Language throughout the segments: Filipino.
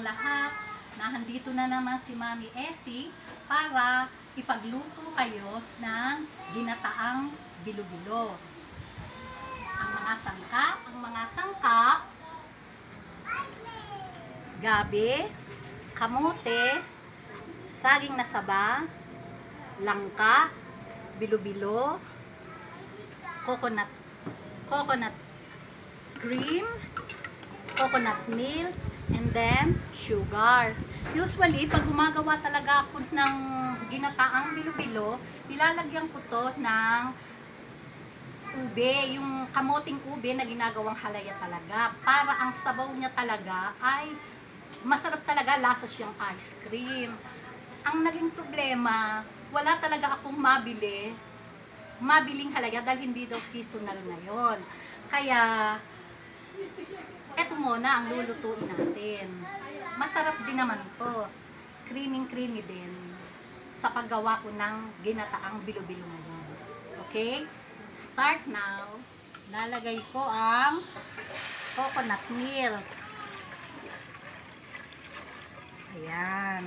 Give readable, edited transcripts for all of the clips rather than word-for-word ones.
lahat na handito na naman si Mami Essie para ipagluto kayo ng ginataang bilo-bilo. Ang mga sangkap, gabi, kamote, saging na saba, langka, bilo-bilo, coconut cream, coconut milk, and then sugar. Usually, pag gumagawa talaga ako ng ginataang bilo-bilo, nilalagyan ko to ng ube, yung kamoting ube na ginagawang halaya talaga, para ang sabaw niya talaga ay masarap talaga, lasa siyang ice cream. Ang naging problema, wala talaga akong mabiling halaya dahil hindi daw seasonal ngayon. Kaya eto muna ang lulutuin natin. Masarap din naman to. Creamy din sa paggawa ko ng ginataang bilo-bilo ngayon. Okay? Start now. Lalagay ko ang coconut milk. Ayan.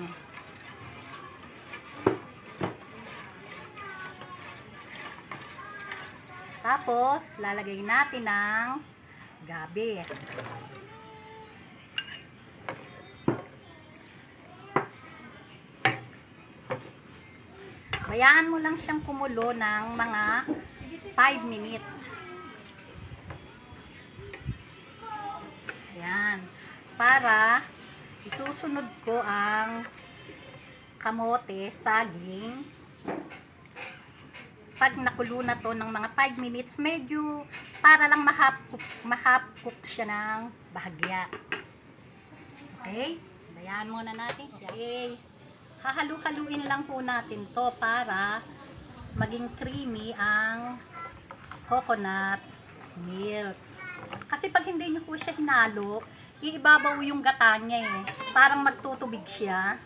Tapos, lalagay natin ng gabi. Bayaan mo lang siyang kumulo ng mga 5 minutes. Ayan. Para isusunod ko ang kamote, saging. Pag nakulo na to ng mga 5 minutes, medyo para lang ma-half cook siya ng bahagya. Okay? Bayaan muna natin siya. Okay. Hahalu-haluin lang po natin to para maging creamy ang coconut milk. Kasi pag hindi nyo po siya hinalo, iibabaw yung gata niya eh. Parang magtutubig siya.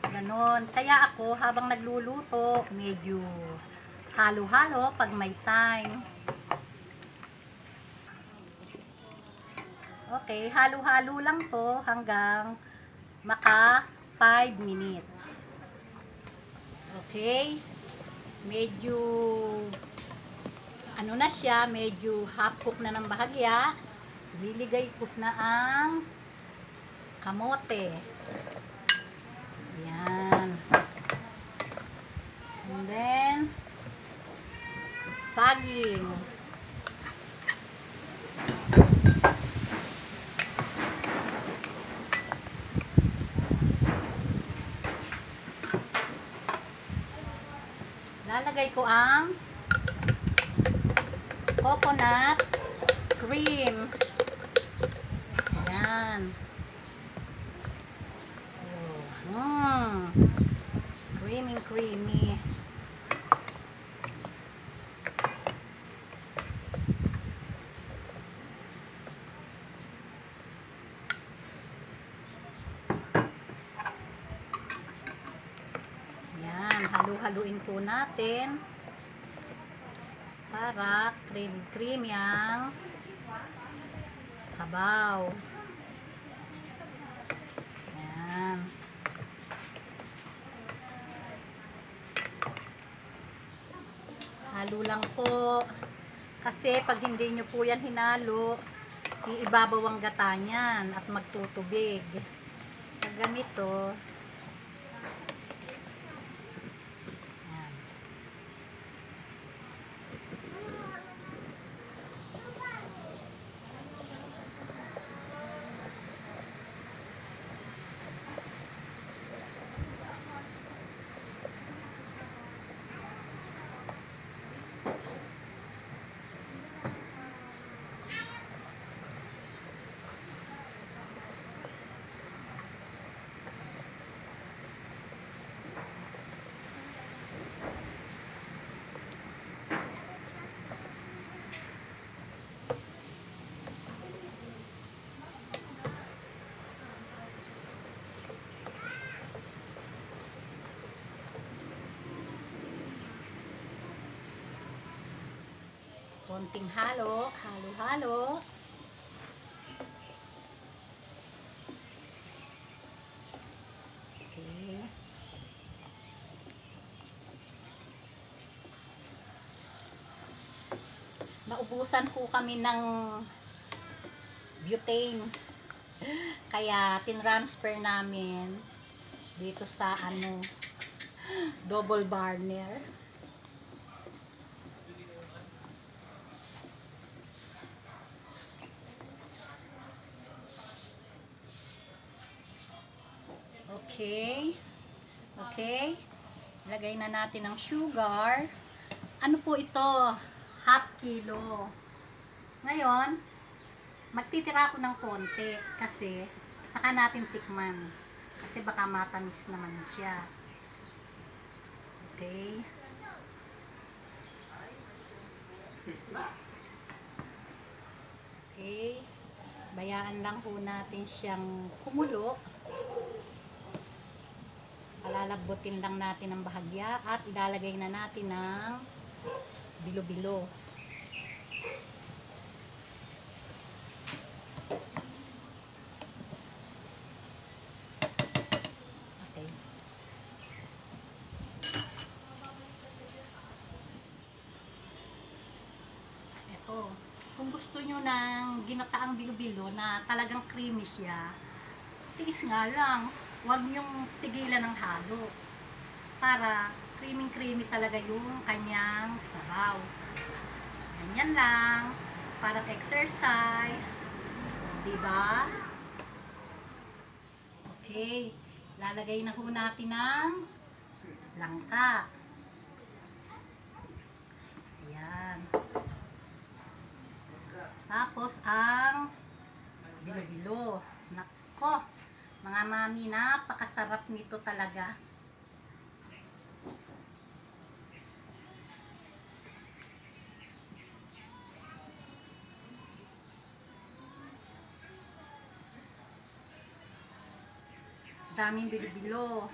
Ganon. Kaya ako, habang nagluluto, medyo halo-halo pag may time. Okay, halo-halo lang to hanggang maka 5 minutes. Okay? Medyo ano na siya, medyo half cook na ng bahagya. Liligay ko na ang kamote. Ayan. And then saging. Lalagay ko ang coconut cream. Ayan. Creamy. Ayan, halu-haluin po natin para creamy ang sabaw. Ayan. Halo lang po. Kasi pag hindi nyo po yan hinalo, iibabaw ang gata niyan at magtutubig. Pag ganito, ayan. Konting halo. naubusan po kami ng butane. Kaya tinransfer namin dito sa double burner. Okay. Okay. Lagay na natin ang sugar. Ano po ito? Half kilo. Ngayon, magtitira ako ng konti kasi saka natin tikman. Kasi baka matamis naman siya. Okay. Okay. Bayaan lang po natin siyang kumulo. Palalabutin lang natin ang bahagya at ilalagay na natin ng bilo-bilo. Okay. Ito. Kung gusto nyo ng ginataang bilo-bilo na talagang creamy siya, tiis nga lang. Huwag niyong tigilan ng halo para creamy talaga yung kanyang sabaw. Ganyan lang, parang exercise, diba? Okay, lalagay na ho natin ng langka. Ayan. Tapos ang bilo-bilo. Nako! Mga mami, napakasarap nito talaga. Daming bilo-bilo.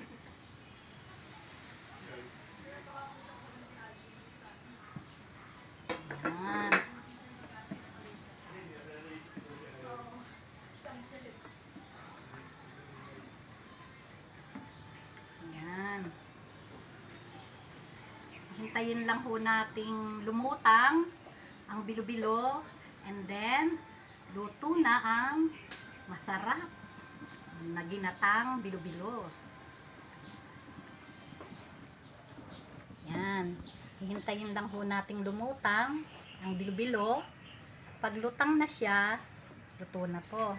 Ayan. Hintayin lang po nating lumutang ang bilo-bilo and then luto na ang masarap na ginatang bilo-bilo. Yan. Hihintayin lang po nating lumutang ang bilo-bilo. Pag lutang na siya, luto na to.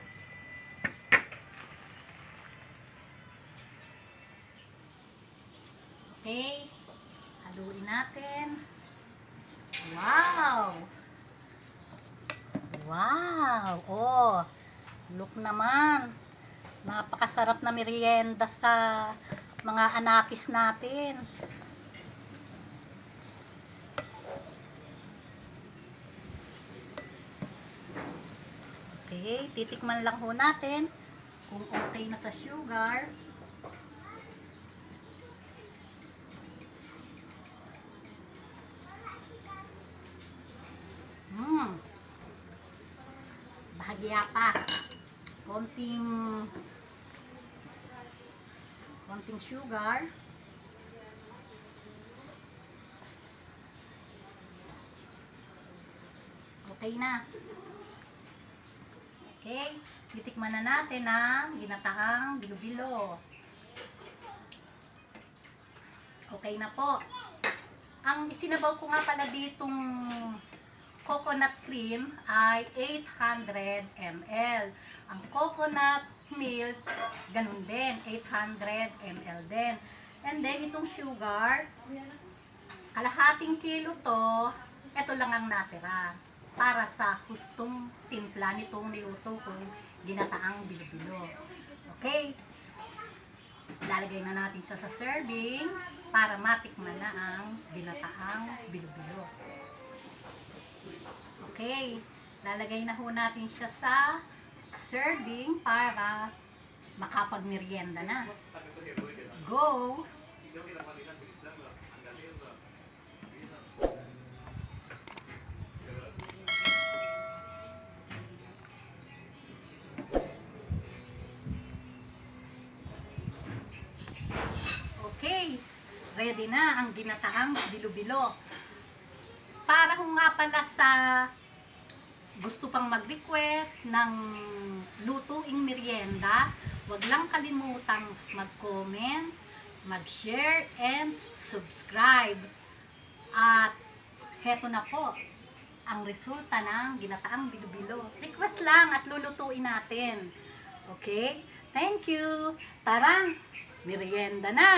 Okay. Haluin natin. Wow! Wow! Oh! Look naman. Napakasarap na merienda sa mga anakis natin. Okay. Titikman lang ho natin kung okay na sa sugar. Bahagya pa. Konting sugar. Okay na. Okay. Titikman na natin ang ginataang bilo-bilo. Okay na po. Ang isinabaw ko nga pala ditong coconut cream ay 800 ml. Ang coconut milk, ganun din, 800 ml din. And then, itong sugar, kalahating kilo to, ito lang ang natira para sa hustong timpla nitong niluto kong ginataang bilo-bilo. Okay? Lalagay na natin siya sa serving para matikman na ang ginataang bilo-bilo. Okay, lalagay na ho natin siya sa serving para makapag-merienda na. Go! Okay, ready na ang ginataang bilo-bilo. para kung nga pala sa gusto pang mag-request ng lutuing merienda, wag lang kalimutang mag-comment, mag-share, and subscribe. At heto na po ang resulta ng ginataang bilo-bilo. Request lang at lulutuin natin. Okay? Thank you. Tara, merienda na!